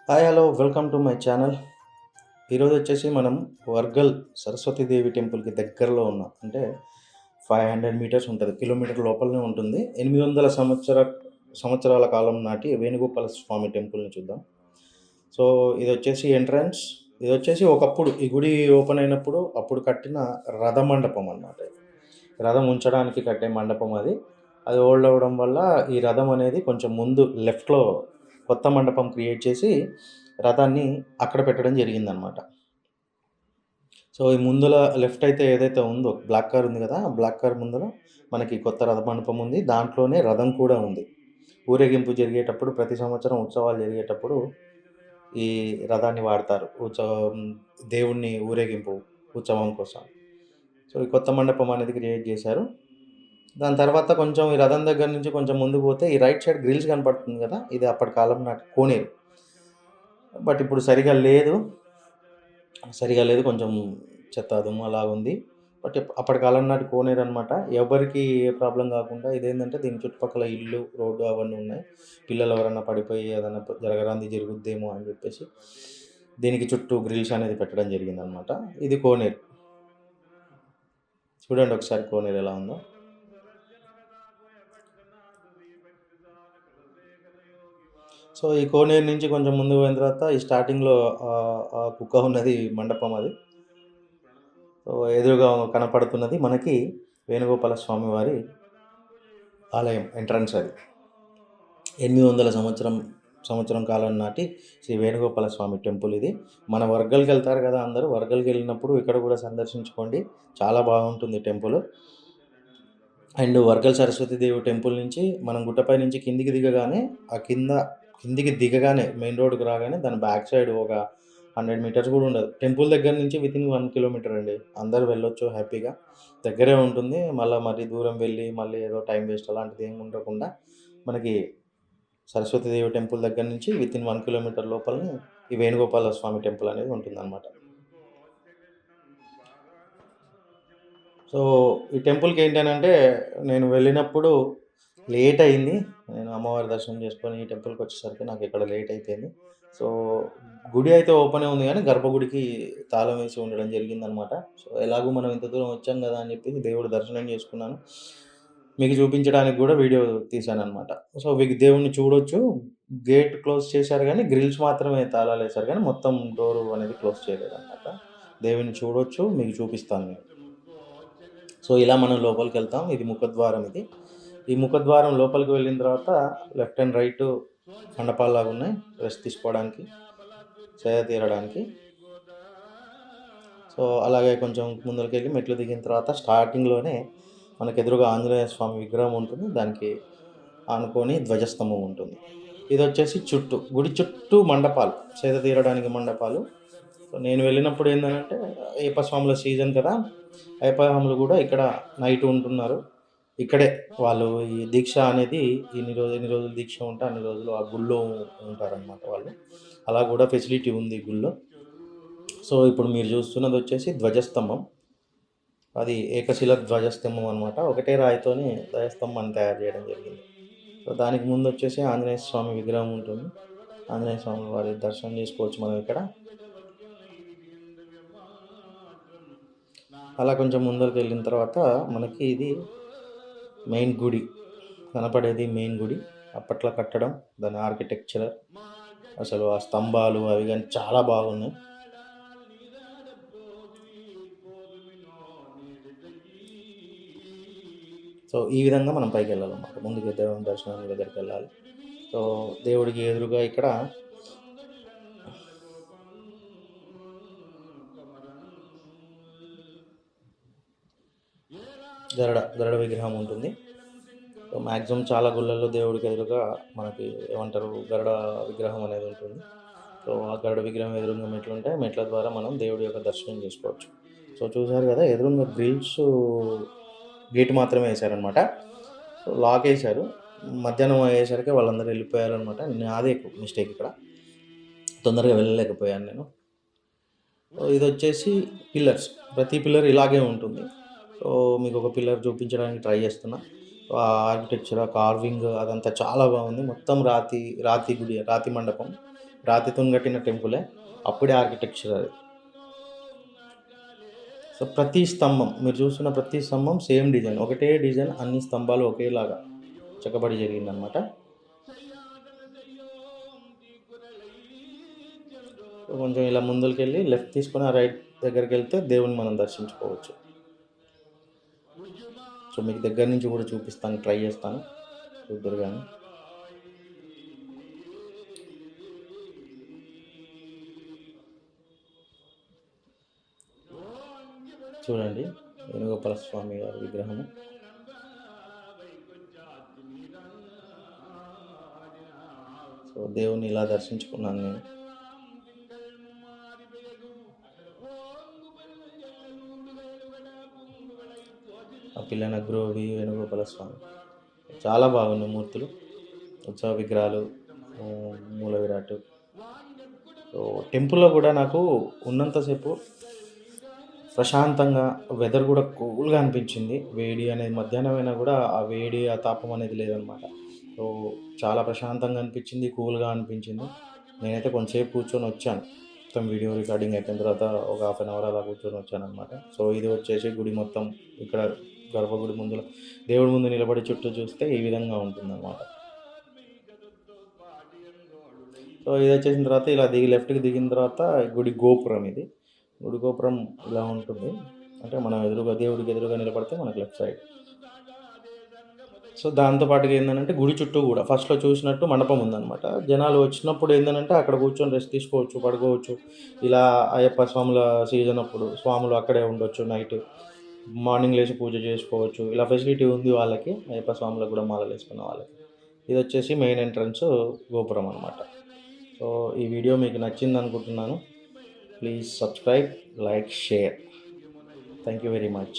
Hi hello welcome to my channel. ఈరోజు వచ్చేసి మనం వర్గల్ సరస్వతీదేవి టెంపుల్కి దగ్గరలో ఉన్నాం. అంటే 500 మీటర్స్ ఉంటుంది, కిలోమీటర్ లోపలనే ఉంటుంది. 800 సంవత్సరాల కాలం నాటి వేణుగోపాల స్వామి టెంపుల్ని చూద్దాం. సో ఇది వచ్చేసి ఎంట్రన్స్. ఇది వచ్చేసి ఒకప్పుడు ఈ గుడి ఓపెన్ అయినప్పుడు అప్పుడు కట్టిన రథ మండపం అన్నమాట. రథం ఉంచడానికి కట్టే మండపం అది. అది ఓల్డ్ అవ్వడం వల్ల ఈ రథం అనేది కొంచెం ముందు లెఫ్ట్‌లో కొత్త మండపం క్రియేట్ చేసి రథాన్ని అక్కడ పెట్టడం జరిగిందనమాట. సో ఈ ముందుల లెఫ్ట్ అయితే ఏదైతే ఉందో బ్లాక్ కార్ ఉంది కదా! ఆ బ్లాక్ కార్ ముందర మనకి కొత్త రథ మండపం ఉంది. దాంట్లోనే రథం కూడా ఉంది. ఊరేగింపు జరిగేటప్పుడు ప్రతి సంవత్సరం ఉత్సవాలు జరిగేటప్పుడు ఈ రథాన్ని వాడతారు. దేవుడిని ఊరేగింపు ఉత్సవం కోసం. సో ఈ కొత్త మండపం అనేది క్రియేట్ చేశారు. దాని తర్వాత కొంచెం ఈ రథం దగ్గర నుంచి కొంచెం ముందుకు పోతే ఈ రైట్ సైడ్ గ్రిల్స్ కనపడుతుంది కదా! ఇది అప్పటి కాలం నాటి కోనేరు. బట్ ఇప్పుడు సరిగా లేదు. కొంచెం చెత్త దుమ్ము అలాగుంది. బట్ అప్పటి కాలం నాటి కోనేరు అనమాట. ఎవరికీ ఏ ప్రాబ్లమ్ కాకుండా ఇదేంటంటే దీని చుట్టుపక్కల ఇల్లు, రోడ్డు అవన్నీ ఉన్నాయి. పిల్లలు ఎవరన్నా పడిపోయి ఏదన్నా జరగరానిది జరుగుద్దేమో అని చెప్పేసి దీనికి చుట్టూ గ్రిల్స్ అనేది పెట్టడం జరిగిందనమాట. ఇది కోనేరు. చూడండి ఒకసారి కోనేరు ఎలా ఉందో. సో ఈ కోనేరు నుంచి కొంచెం ముందుకు పోయిన తర్వాత ఈ స్టార్టింగ్‌లో ఆ కుక్క ఉన్నది మండపం అది. సో ఎదురుగా కనపడుతున్నది మనకి వేణుగోపాల స్వామి వారి ఆలయం ఎంట్రన్స్ అది. 800 సంవత్సరం కాలం నాటి శ్రీ వేణుగోపాల స్వామి టెంపుల్ ఇది. మన వర్గల్‌కి వెళ్తారు కదా అందరూ. వర్గల్‌కి వెళ్ళినప్పుడు ఇక్కడ కూడా సందర్శించుకోండి. చాలా బాగుంటుంది temple. And Wargal Saraswatidevi temple నుంచి మనం గుట్టపై నుంచి కిందికి దిగగానే మెయిన్ రోడ్‌కి రాగానే దాని బ్యాక్ సైడ్ ఒక 100 మీటర్స్ కూడా ఉండదు. టెంపుల్ దగ్గర నుంచి వితిన్ 1 కిలోమీటర్ అండి. అందరూ వెళ్ళొచ్చు హ్యాపీగా. దగ్గరే ఉంటుంది. మరీ దూరం వెళ్ళి మళ్ళీ ఏదో టైం వేస్ట్ అలాంటిది ఏమి ఉండకుండా మనకి సరస్వతీదేవి టెంపుల్ దగ్గర నుంచి వితిన్ 1 కిలోమీటర్ లోపలనే ఈ వేణుగోపాల స్వామి టెంపుల్ అనేది ఉంటుందన్నమాట. సో ఈ టెంపుల్‌కి ఏంటనంటే నేను వెళ్ళినప్పుడు లేట్ అయింది. నేను అమ్మవారి దర్శనం చేసుకొని ఈ టెంపుల్‌కి వచ్చేసరికి నాకు ఇక్కడ లేట్ అయిపోయింది. సో గుడి అయితే ఓపెనే ఉంది గానీ గర్భగుడికి తాళం వేసి ఉండడం జరిగిందనమాట. సో ఎలాగో మనం ఇంత దూరం వచ్చాం గదా అని చెప్పేసి దేవుడి దర్శనం చేసుకున్నాను. మీకు చూపించడానికి గూడా వీడియో తీశాననమాట. సో దేవుడిని చూడొచ్చు. గేట్ క్లోజ్ చేశారు గానీ గ్రిల్స్ మాత్రమే తాళాలేశారు గానీ మొత్తం డోరు అనేది క్లోజ్ చేయలేదనమాట. దేవుడిని చూడొచ్చు. మీకు చూపిస్తాను నేను. సో ఇలా మనం లోపలికెళ్తాం. ఇది ముఖద్వారం ఇది. ఈ ముఖద్వారం లోపలికి వెళ్ళిన తర్వాత లెఫ్ట్ అండ్ రైట్ మండపాల్లాగున్నాయి. రెస్ట్ తీసుకోవడానికి, సేద తీరడానికి. సో అలాగే కొంచెం ముందరికెళ్ళి మెట్లు దిగిన తర్వాత స్టార్టింగ్‌లోనే మనకు ఎదురుగా ఆంజనేయ స్వామి విగ్రహం ఉంటుంది. దానికి ఆనుకొని ధ్వజస్తంభం ఉంటుంది. ఇదొచ్చేసి గుడి చుట్టూ మండపాలు, సేద తీరడానికి మండపాలు. సో నేను వెళ్ళినప్పుడు ఏందనంటే అయ్యప్ప స్వాముల సీజన్ కదా! అయ్యప్ప స్వాములు కూడా ఇక్కడ నైట్ ఉంటున్నారు. ఇక్కడే వాళ్ళు ఈ దీక్ష అనేది ఎన్ని రోజులు దీక్ష ఉంటే అన్ని రోజులు ఆ గుళ్ళో ఉంటారనమాట వాళ్ళు. అలా కూడా ఫెసిలిటీ ఉంది గుళ్ళో. సో ఇప్పుడు మీరు చూస్తున్నది వచ్చేసి ధ్వజస్తంభం. అది ఏకశిల ధ్వజస్తంభం అనమాట. ఒకటే రాయితోని ధ్వజస్తంభాన్ని తయారు చేయడం జరిగింది. సో దానికి ముందు వచ్చేసి ఆంజనేయ స్వామి విగ్రహం ఉంటుంది. ఆంజనేయ స్వామి వారి దర్శనం చేసుకోవచ్చు మనం ఇక్కడ. అలా కొంచెం ముందరికి వెళ్ళిన తర్వాత మనకి ఇది మెయిన్ గుడి కనపడేది. మెయిన్ గుడి అప్పట్లో కట్టడం, దాని ఆర్కిటెక్చర్, అసలు ఆ స్తంభాలు అవి కానీ చాలా బాగున్నాయి. సో ఈ విధంగా మనం పైకి వెళ్ళాలన్నమాట. ముందుకు దేవుని దర్శనం దగ్గరికి వెళ్ళాలి. సో దేవుడికి ఎదురుగా ఇక్కడ గరుడ విగ్రహం ఉంటుంది. సో మ్యాక్సిమం చాలా గుళ్ళల్లో దేవుడికి ఎదురుగా మనకి ఏమంటారు గరుడ విగ్రహం అనేది ఉంటుంది. సో ఆ గరుడ విగ్రహం ఎదురుగా మెట్లు ఉంటాయి. మెట్ల ద్వారా మనం దేవుడి యొక్క దర్శనం చేసుకోవచ్చు. సో చూసారు కదా, ఎదురుగా గ్రిల్స్ గేట్ మాత్రమే వేశారనమాట. సో లాక్ వేశారు. మధ్యాహ్నం అయ్యేసరికి వాళ్ళందరూ వెళ్ళిపోయారనమాట. నాదే మిస్టేక్ ఇక్కడ, తొందరగా వెళ్ళలేకపోయాను నేను. ఇది వచ్చేసి పిల్లర్స్. ప్రతి పిల్లర్ ఇలాగే ఉంటుంది. సో మీకు ఒక పిల్లర్ చూపించడానికి ట్రై చేస్తున్నా. ఆ ఆర్కిటెక్చర్, ఆ కార్వింగ్ అదంతా చాలా బాగుంది. మొత్తం రాతి మండపం. రాతితో కట్టిన టెంపులే, అప్పుడే ఆర్కిటెక్చర్ అది. సో ప్రతి స్తంభం మీరు చూస్తున్న ప్రతి స్తంభం సేమ్ డిజైన్, ఒకటే డిజైన్, అన్ని స్తంభాలు ఒకేలాగా చెక్కబడి జరిగిందనమాట. సో కొంచెం ఇలా ముందుకెళ్ళి లెఫ్ట్ తీసుకొని ఆ రైట్ దగ్గరికి వెళ్తే దేవుని మనం దర్శించుకోవచ్చు. సో మీకు దగ్గర నుంచి కూడా చూపిస్తాను, ట్రై చేస్తాను చూద్దరు కానీ. చూడండి వేణుగోపాల స్వామి గారి విగ్రహము. సో దేవుని ఇలా దర్శించుకున్నాను నేను. ఆ పిల్లన గ్రోవి వేణుగోపాల స్వామి చాలా బాగున్నాయి మూర్తులు, ఉత్సవ విగ్రహాలు, మూల విరాట్. సో టెంపుల్లో కూడా నాకు ఉన్నంతసేపు ప్రశాంతంగా, వెదర్ కూడా కూల్గా అనిపించింది. వేడి అనేది మధ్యాహ్నం అయినా కూడా ఆ వేడి ఆ తాపం అనేది లేదనమాట. సో చాలా ప్రశాంతంగా అనిపించింది, కూల్గా అనిపించింది. నేనైతే కొంచెంసేపు కూర్చొని వచ్చాను, మొత్తం వీడియో రికార్డింగ్ అయిపోయిన తర్వాత ఒక హాఫ్ అన్ అవర్ అలా కూర్చొని వచ్చాను అనమాట. సో ఇది వచ్చేసి గుడి మొత్తం ఇక్కడ గర్భగుడి ముందు దేవుడి ముందు నిలబడి చుట్టూ చూస్తే ఈ విధంగా ఉంటుందన్నమాట. సో ఇది వచ్చేసిన తర్వాత ఇలా లెఫ్ట్కి దిగిన తర్వాత గుడి గోపురం, ఇది గుడి గోపురం ఇలా ఉంటుంది. అంటే మనం ఎదురుగా దేవుడికి ఎదురుగా నిలబడితే మనకు లెఫ్ట్ సైడ్. సో దాంతోపాటుగా ఏంటంటే గుడి చుట్టూ కూడా ఫస్ట్లో చూసినట్టు మండపం ఉందన్నమాట. జనాలు వచ్చినప్పుడు ఏంటంటే అక్కడ కూర్చొని రెస్ట్ తీసుకోవచ్చు, పడుకోవచ్చు. ఇలా అయ్యప్ప స్వాముల సీజన్ అప్పుడు స్వాములు అక్కడే ఉండొచ్చు నైట్. మార్నింగ్ లేచి పూజ చేసుకోవచ్చు. ఇలా ఫెసిలిటీ ఉంది వాళ్ళకి, అయ్యప్ప స్వాములకు కూడా మాలలు వేసుకున్న వాళ్ళకి. ఇది వచ్చేసి మెయిన్ ఎంట్రన్స్ గోపురం అనమాట. సో ఈ వీడియో మీకు నచ్చింది అనుకుంటున్నాను. Please subscribe, like, share. Thank you very much.